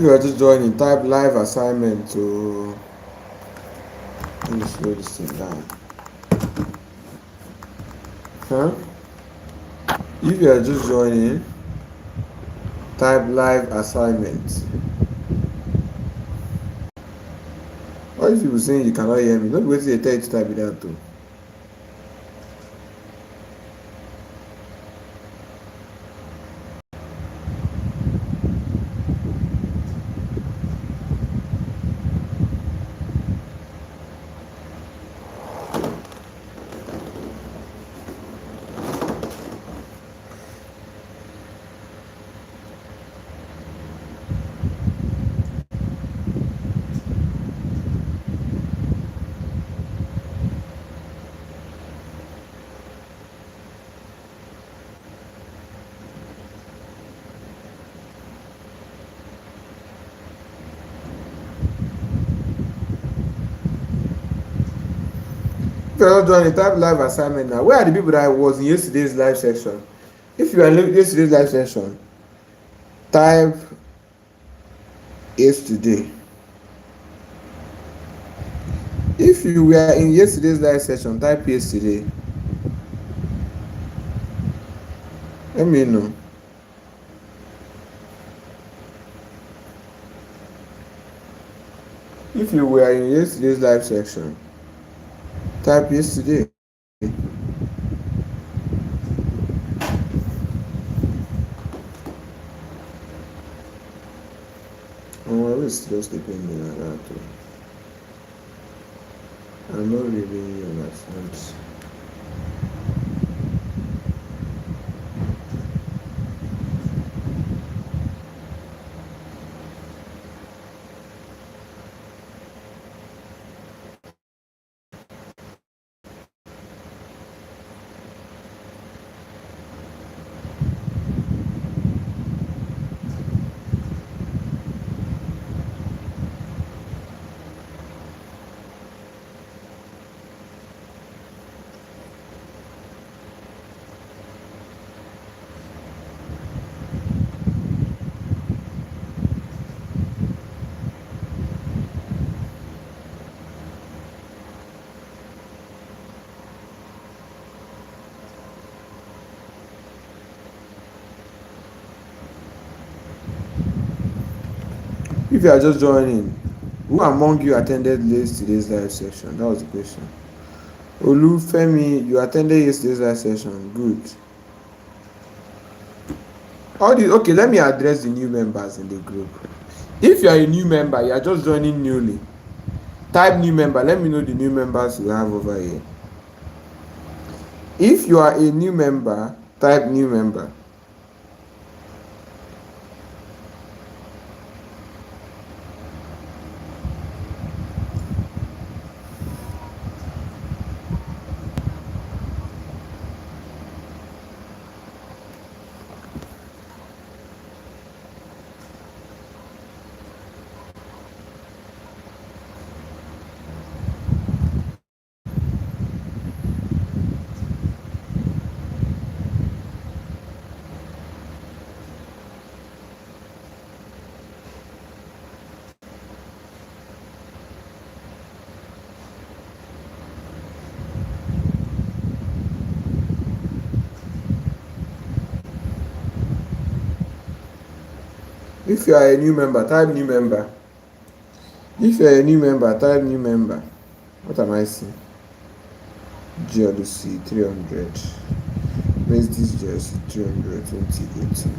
If you are just joining, type live assignment to. Let me slow this thing down. Huh? If you are just joining, type live assignment. All these people saying you cannot hear me. Not wait till they tell you to type it out too. If you are not joining, type live assignment now. Where are the people that was in yesterday's live session? If you are in yesterday's live session, type yesterday. If you were in yesterday's live session, type yesterday. Let me know. If you were in yesterday's live session, type yesterday. Oh, I was still sleeping me like that too. I'm not really understand. If you are just joining, who among you attended yesterday's live session? That was the question. Olufemi, you attended yesterday's live session. Good. Okay, let me address the new members in the group. If you are a new member, you are just joining newly, type new member. Let me know the new members you have over here. If you are a new member, type new member. If you are a new member, type new member. If you are a new member, type new member. What am I seeing? Jealousy 300. Where's this jealousy 300 2018?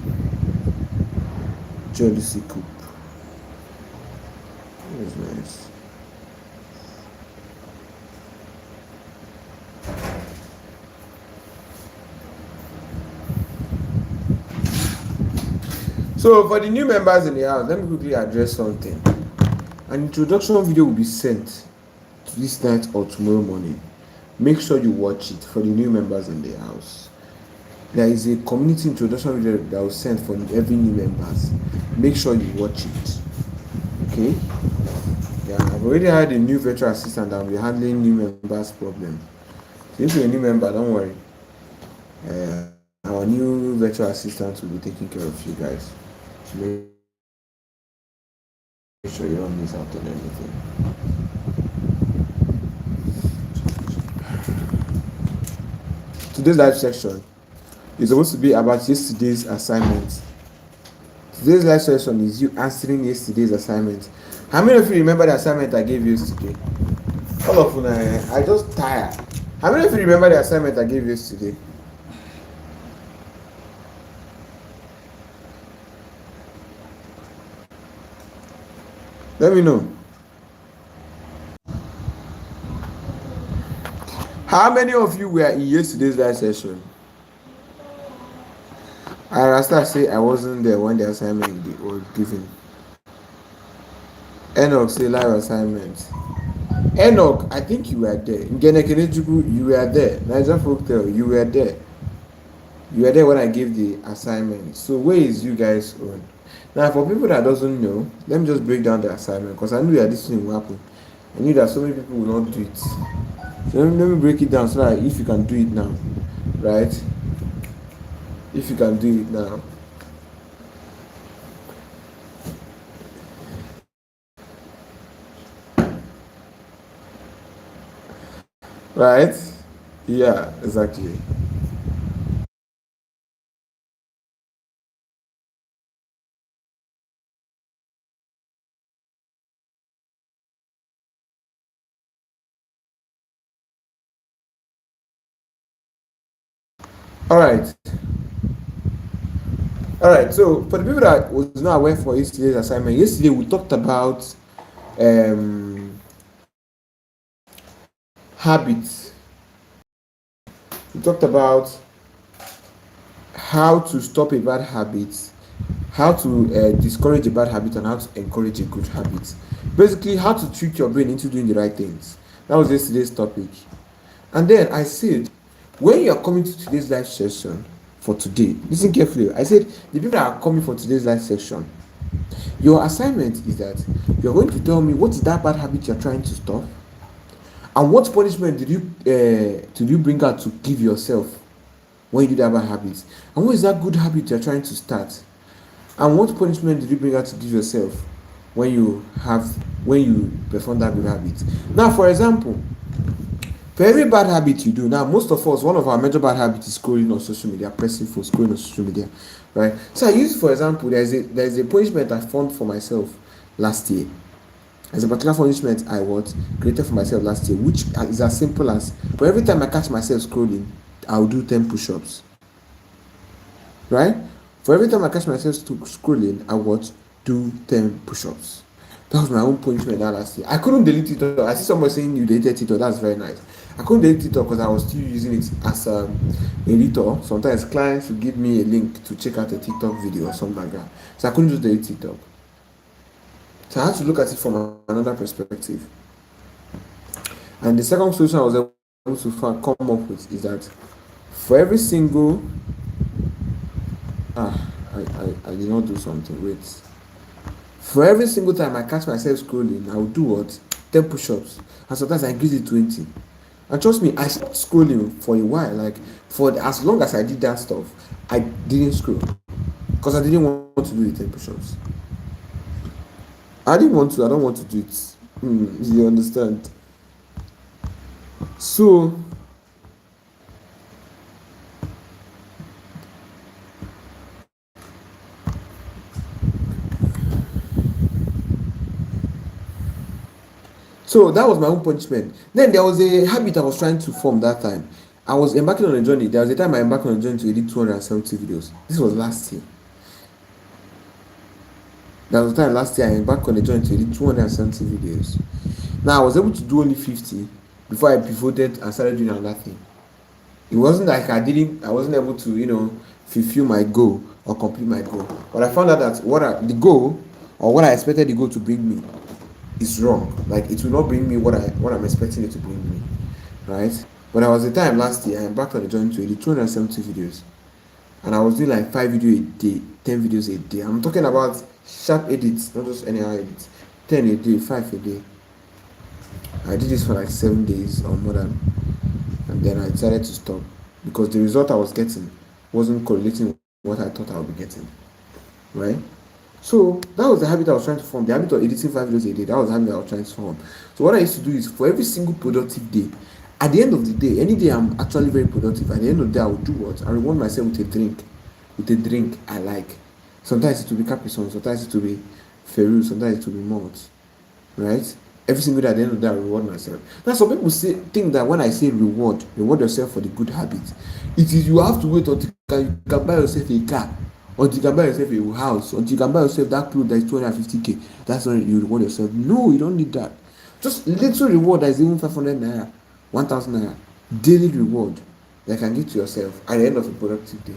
Jealousy coup. That's nice. So for the new members in the house, let me quickly address something. An introduction video will be sent this night or tomorrow morning. Make sure you watch it for the new members in the house. There is a community introduction video that was sent for every new members. Make sure you watch it. Okay? Yeah, I've already had a new virtual assistant that will be handling new members' problem. So if you're a new member, don't worry. Our new virtual assistant will be taking care of you guys. sure you don't miss out on anything. Today's live section is supposed to be about yesterday's assignment. Today's live session is you answering yesterday's assignment. How many of you remember the assignment I gave you yesterday? All of you, I just tired. How many of you remember the assignment I gave you yesterday? Let me know. How many of you were in yesterday's live session? I Rasta say I wasn't there when the assignment was given. Enoch say live assignment. Enoch, I think you were there. Ngene Kenejuku, you were there. Niger Folktale, you were there. You were there when I gave the assignment. So where is you guys on? Now for people that doesn't know, let me just break down the assignment because I knew that this thing will happen. I knew that so many people will not do it. So let me break it down so that if you can do it now, right? If you can do it now. Right? Yeah, exactly. All right. All right. So for the people that was not aware for yesterday's assignment, yesterday we talked about um, habits. We talked about how to stop a bad habit, how to discourage a bad habit, and how to encourage a good habit. Basically, how to trick your brain into doing the right things. That was yesterday's topic. And then I said, when you are coming to today's live session for today, listen carefully. I said, the people that are coming for today's live session, your assignment is that you're going to tell me what is that bad habit you're trying to stop, and what punishment did you bring out to give yourself when you do that bad habit, and what is that good habit you're trying to start, and what punishment did you bring out to give yourself when you perform that good habit. Now, for example, for every bad habit you do, now most of us, one of our major bad habits is scrolling on social media, pressing for scrolling on social media, right? So I use, for example, there's a punishment I found for myself last year. There's a particular punishment I created for myself last year, which is as simple as, for every time I catch myself scrolling, I'll do 10 push-ups, right? For every time I catch myself scrolling, I do 10 push-ups. That was my own punishment that last year. I couldn't delete it. I see somebody saying you deleted it. That's very nice. I couldn't delete it because I was still using it as a editor. Sometimes clients would give me a link to check out a TikTok video or something like that. So I couldn't just delete TikTok. So I had to look at it from another perspective. And the second solution I was able to come up with is that for every single I did not do something. Wait. For every single time I catch myself scrolling, I will do what? 10 push-ups. And sometimes I increase it 20. And trust me, I stopped scrolling for a while. Like, for as long as I did that stuff, I didn't scroll. Because I didn't want to do the 10 push-ups. I don't want to do it. You understand? So, that was my own punishment. Then there was a habit I was trying to form that time. I was embarking on a journey. There was a time I embarked on a journey to edit 270 videos. This was last year. There was a time last year I embarked on a journey to edit 270 videos. Now I was able to do only 50 before I pivoted and started doing another thing. It wasn't like I wasn't able to, fulfill my goal or complete my goal. But I found out that what I expected the goal to bring me is wrong. Like, it will not bring me what I'm expecting it to bring me, right? But there was a time last year I embarked on a journey to edit 270 videos, and I was doing like 5 videos a day, 10 videos a day. I'm talking about sharp edits, not just anyhow edits. 10 a day, 5 a day. I did this for like 7 days or more than, and then I decided to stop because the result I was getting wasn't correlating with what I thought I would be getting, right? So that was the habit I was trying to form. The habit of editing 5 videos a day. That was the habit I was trying to form. So what I used to do is for every single productive day, at the end of the day, any day I'm actually very productive, at the end of the day I would do what? I reward myself with a drink. With a drink I like. Sometimes it will be Capri Sun, sometimes it will be Ferrero, sometimes it will be malt. Right? Every single day at the end of the day I reward myself. Now some people think that when I say reward yourself for the good habit, it is you have to wait until you can buy yourself a car, until you can buy yourself a house, until you can buy yourself that clothes that is 250k. That's when you reward yourself. No, you don't need that. Just little reward that is even 500 naira, 1000 naira, daily reward that can give to yourself at the end of a productive day.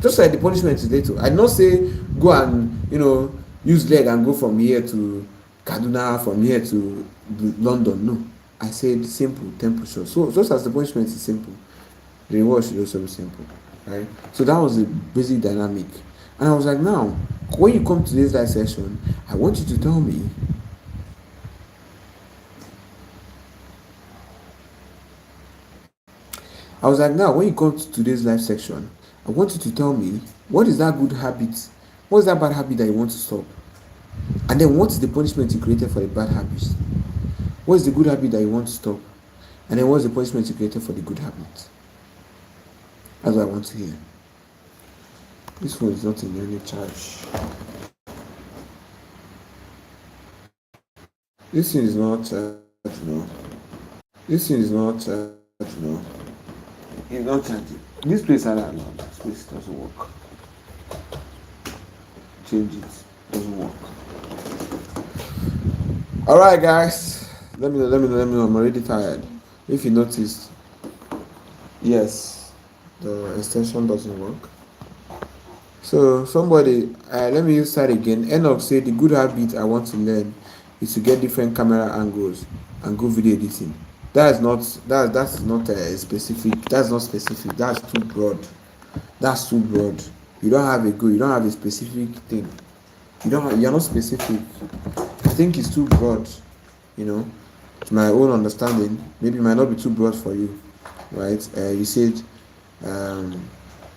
Just like the punishment is little. I not say go and use leg and go from here to Kaduna, from here to London. No, I said simple temperature. So just as the punishment is simple, the reward should also be simple, right? So that was the basic dynamic. And I was like, now, when you come to this live session, I want you to tell me I was like, now, when you come to today's live section, I want you to tell me what is that good habit, what is that bad habit that you want to stop? And then what is the punishment you created for the bad habits? What is the good habit that you want to stop? And then what is the punishment you created for the good habit? That's what I want to hear. This phone is not in any charge. This thing is not charged, no. This thing is not charged, no. It's not charging. This place I don't know. This place doesn't work. Change it. Doesn't work. Alright guys. Let me know. I'm already tired. If you noticed, yes, the extension doesn't work. So somebody, let me start again. Enoch said the good habit I want to learn is to get different camera angles and go video editing. That's not specific. That's not specific. That's too broad. That's too broad. You don't have a goal. You don't have a specific thing. You're not specific. I think it's too broad. To my own understanding, maybe it might not be too broad for you, right? You said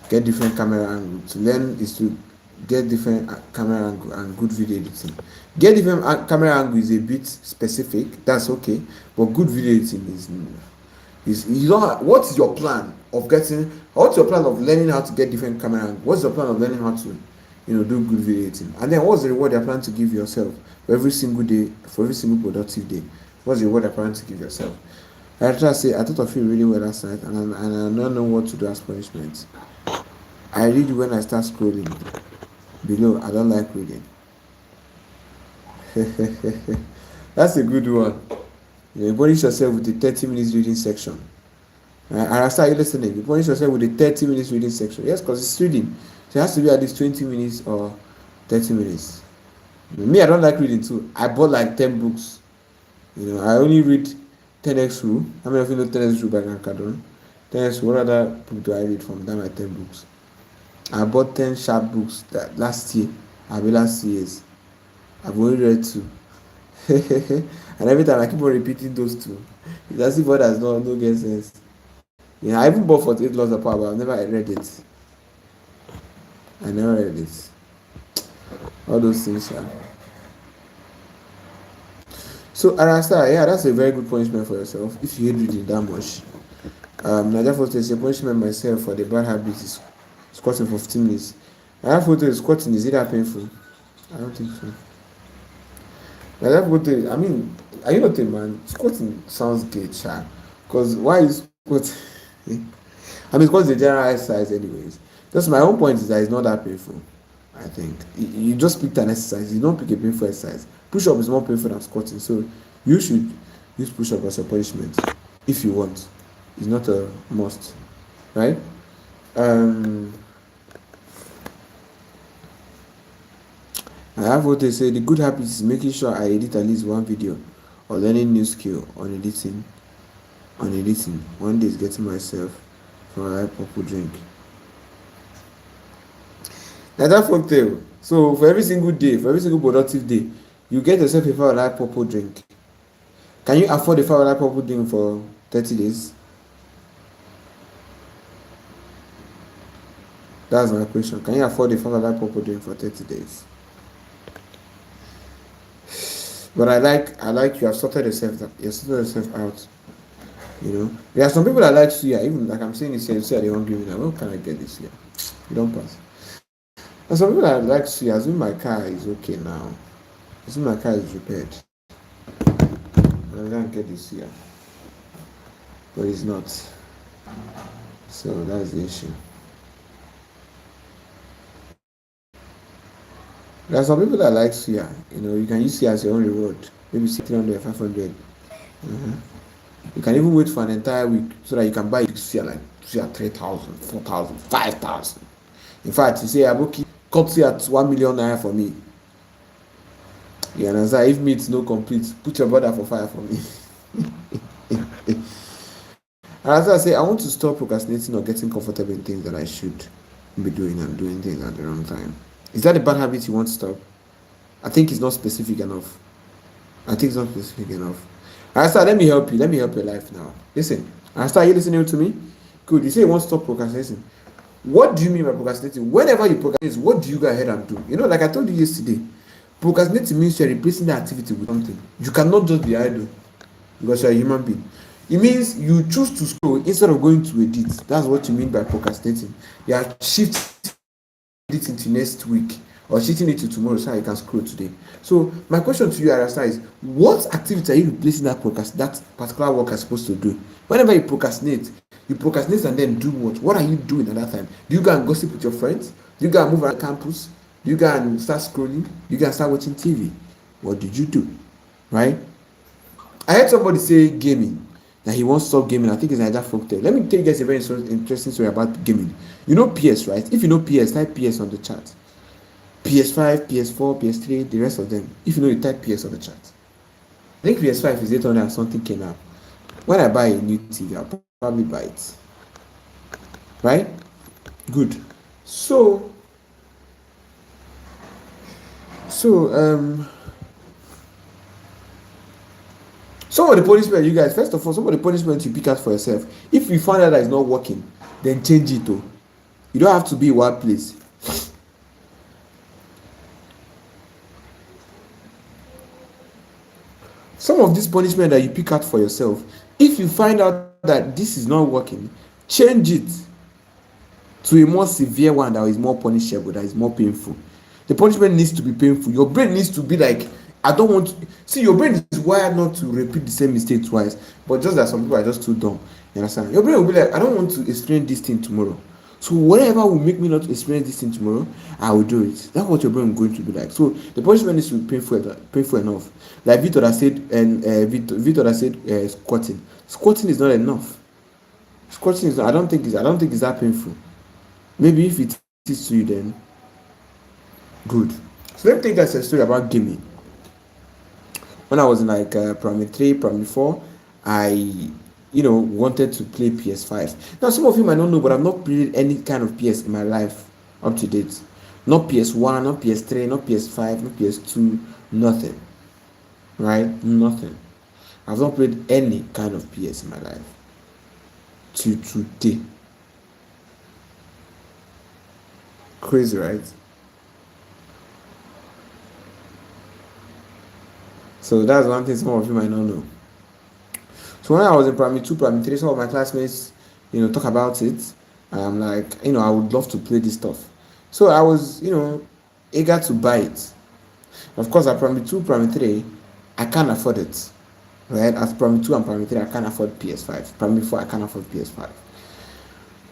get different camera angle. To learn is to get different camera angle and good video editing. Get different camera angle is a bit specific. That's okay, but good video editing is you don't. What is your plan of getting? What's your plan of learning how to get different camera angle? What's your plan of learning how to do good video editing? And then what's the reward you're planning to give yourself for every single day, for every single productive day? What's the reward you're planning to give yourself? I try to say I thought of you really well last night, and I don't know what to do as punishment. I read when I start scrolling below. I don't like reading. That's a good one. You punish yourself with a 30 minutes reading section. And I start listening. You punish yourself with a 30 minutes reading section. Yes, because it's reading. So it has to be at least 20 minutes or 30 minutes. Me, I don't like reading too. I bought like 10 books. I only read 10x rule. How many of you know 10x rule by Grant Cardone? 10x rule. What other book do I read from? That my 10 books. I bought 10 sharp books that last year. Last years. I've only read 2. And every time I keep on repeating those 2. It's as if others no get sense. I even bought 48 Laws of Power, but I've never read it. I never read it. All those things. So Arasta, that's a very good punishment for yourself if you hate reading that much. Nadia Photo is a punishment myself for the bad habit is squatting for 15 minutes. Nadia Photo is squatting, is it that painful? I don't think so. Nadia Photo, I mean, are you not a man? Squatting sounds good, Sha. Because why is squatting? I mean, because the general exercise anyways. Just my own point is that it's not that painful. I think you just picked an exercise. You don't pick a painful exercise. Push-up is more painful than squatting, so you should use push-up as a punishment if you want. It's not a must, right? I have what they say. The good habit is making sure I edit at least one video or learning new skill on editing. One day is getting myself from a purple drink. Now that folk tale. So for every single day, for every single productive day, you get yourself a 5 purple drink. Can you afford a 5 purple drink for 30 days? That's my question. Can you afford a 5 purple drink for 30 days? But I like you have sorted yourself out. There are some people that like suya, even like I'm saying this here, say they won't give me that. What can I get this year? You don't pass. And some people that like suya, assume my car is okay now. Assume my car is repaired. And I can't get this year. But it's not. So that's the issue. There are some people that like suya. You can use suya as your own reward. Maybe 300, 500. You can even wait for an entire week so that you can buy suya like suya 3,000, 4,000, 5,000. In fact, you say, Aboki, cut suya at 1 million naira for me. You understand? If meat no complete, put your brother for fire for me. And as I say, I want to stop procrastinating or getting comfortable in things that I should be doing and doing things at the wrong time. Is that a bad habit you want to stop? I think it's not specific enough. Arasta, let me help you. Let me help your life now. Listen. Arasta, are you listening to me? Good. You say you want to stop procrastinating. What do you mean by procrastinating? Whenever you procrastinate, what do you go ahead and do? Like I told you yesterday, procrastinating means you're replacing the activity with something. You cannot just be idle because you're a human being. It means you choose to scroll instead of going to edit. That's what you mean by procrastinating. You are shifting it into next week or shifting it to tomorrow so you can scroll today. So my question to you, Arasta, is what activity are you replacing that particular work is supposed to do? Whenever you procrastinate and then do what? What are you doing at that time? Do you go and gossip with your friends? Do you go and move around campus? Do you go and start scrolling? Do you go and start watching TV? What did you do? Right? I heard somebody say gaming. That he wants to stop gaming. I think it's Niger Folktale. Let me tell you guys a very interesting story about gaming. You know PS, right? If you know PS, type PS on the chat. PS5, PS4, PS3, the rest of them. If you know, you type PS on the chat. I think PS5 is 800 and something came out. When I buy a new TV, I'll probably buy it. Right? Good. So some of the punishment, you guys, first of all, some of the punishment you pick out for yourself. If you find out that it's not working, then change it though. You don't have to be in one place. Some of this punishment that you pick out for yourself, if you find out that this is not working, change it to a more severe one that is more punishable, that is more painful. The punishment needs to be painful. Your brain needs to be like, I don't want to see, your brain is wired not to repeat the same mistake twice, but just that some people are just too dumb. You understand? Your brain will be like, I don't want to experience this thing tomorrow. So whatever will make me not experience this thing tomorrow, I will do it. That's what your brain is going to be like. So the punishment needs to be painful enough. Like Victor that said, and Victor that said, squatting. Squatting is not enough. Squatting is not, I don't think it's that painful. Maybe if it is to you, then good. So let me tell you guys a story about gaming. When I was in like primary 3, primary 4, I wanted to play PS5. Now some of you might not know, but I've not played any kind of PS in my life up to date. Not PS1, not PS3, not PS5, not PS2, nothing. Right? Nothing. I've not played any kind of PS in my life to today. Crazy, right? So that's one thing some of you might not know. So when I was in primary 2, primary 3, some of my classmates, talk about it. And I'm like, I would love to play this stuff. So I was, eager to buy it. Of course, at primary 2, primary 3, I can't afford it. Right? At primary 2 and primary 3, I can't afford PS5. Primary 4, I can't afford PS5.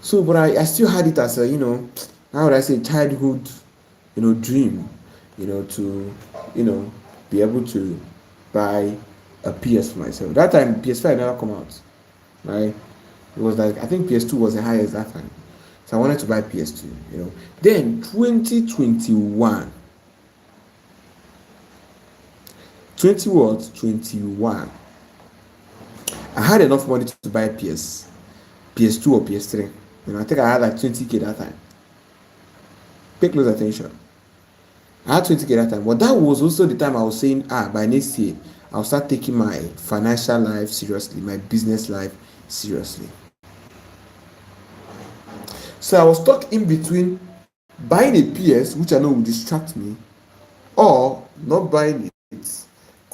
So, but I still had it as a, how would I say, childhood, dream, to, be able to buy a PS for myself. That time PS5 never come out, right? It was like, I think PS2 was the highest that time, so I wanted to buy PS2. Then 2021, 21, I had enough money to buy PS2 or PS3. I think I had like 20k that time. Pay close attention. I had 20k that time, but that was also the time I was saying, by next year, I'll start taking my financial life seriously, my business life seriously. So I was stuck in between buying a PS, which I know will distract me, or not buying it,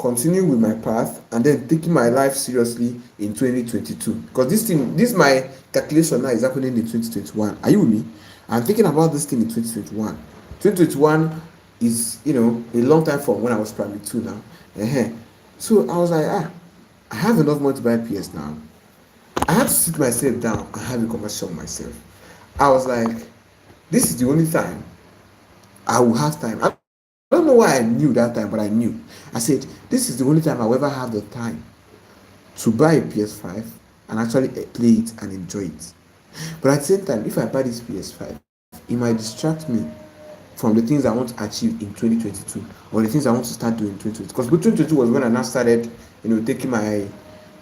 continue with my path, and then taking my life seriously in 2022. Because this my calculation now is happening in 2021. Are you with me? I'm thinking about this thing in 2021. 2021 is, a long time from when I was primary two now. So I was like, I have enough money to buy PS now. I had to sit myself down and have a conversation with myself. I was like, this is the only time I will have time. I don't know why I knew that time, but I knew. I said, this is the only time I'll ever have the time to buy a PS5 and actually play it and enjoy it. But at the same time, if I buy this PS5, it might distract me from the things I want to achieve in 2022 or the things I want to start doing in 2022. Because 2022 was when I now started, taking my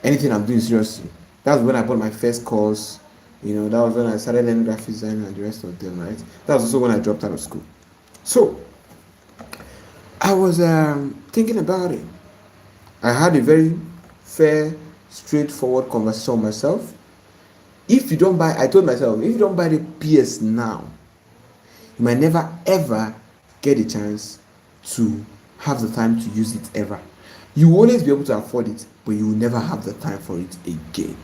anything I'm doing seriously. That was when I bought my first course. That was when I started learning graphic design and the rest of them, right? That was also when I dropped out of school. So I was thinking about it. I had a very fair, straightforward conversation with myself. I told myself, if you don't buy the PS now, you might never ever get a chance to have the time to use it ever. You will always be able to afford it, but you will never have the time for it again.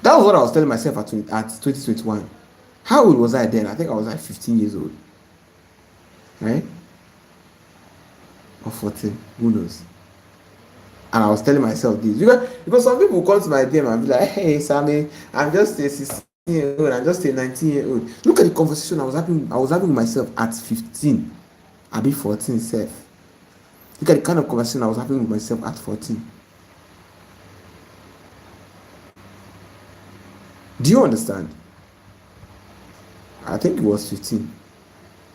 That was what I was telling myself at 2021. How old was I then? I think I was like 15 years old. Right? Or 14. Who knows? And I was telling myself this. Because some people come to my DM and be like, hey, Sammy, I'm just a 16-year-old. I'm just a 19-year-old. Look at the conversation I was having with myself at 15. I'll be 14 self. Look at the kind of conversation I was having with myself at 14. Do you understand? I think it was 15.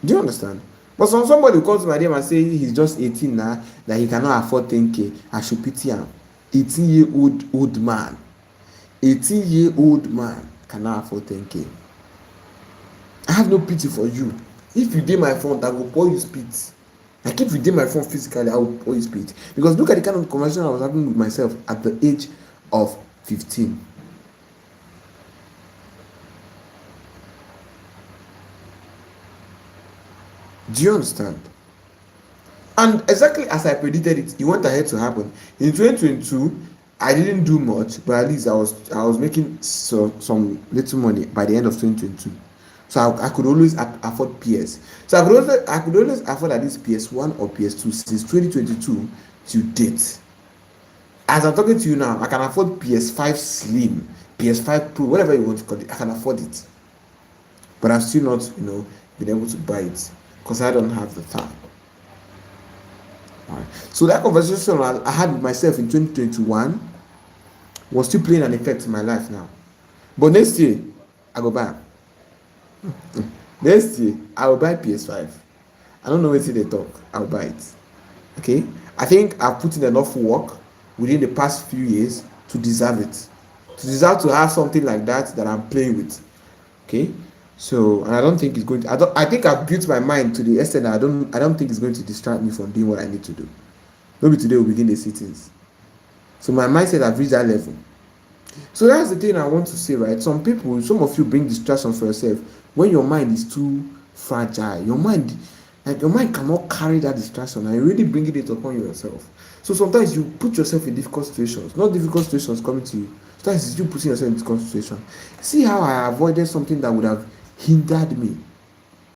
Do you understand? But somebody who comes to my DM and say he's just 18 now, that he cannot afford 10K, I should pity him. 18-year-old man. 18-year-old man cannot afford 10K. I have no pity for you. If you did my front, I will pour you spit. Like if you did my phone physically, I will pour you spit. Because look at the kind of conversation I was having with myself at the age of 15. Do you understand? And exactly as I predicted it went ahead to happen. In 2022, I didn't do much, but at least I was making some little money by the end of 2022. So I could always afford PS. So I could always afford at least PS1 or PS2 since 2022 to date. As I'm talking to you now, I can afford PS5 Slim, PS5 Pro, whatever you want to call it. I can afford it. But I've still not, been able to buy it because I don't have the time. Right. So that conversation I had with myself in 2021 was still playing an effect in my life now. But next year, I go back. Next year, I will buy PS5. I don't know what they talk. I'll buy it. Okay? I think I've put in enough work within the past few years to deserve it. To deserve to have something like that I'm playing with. Okay? So, and I don't think it's going to, I think I've built my mind to the extent that I don't think it's going to distract me from doing what I need to do. Maybe today we'll begin the sittings. So my mindset has reached that level. So that's the thing I want to say, right? Some of you bring distractions for yourself when your mind is too fragile. Your mind cannot carry that distraction and you're really bringing it upon yourself. So sometimes you put yourself in difficult situations, not difficult situations coming to you. Sometimes it's you putting yourself in difficult situations. See how I avoided something that would have hindered me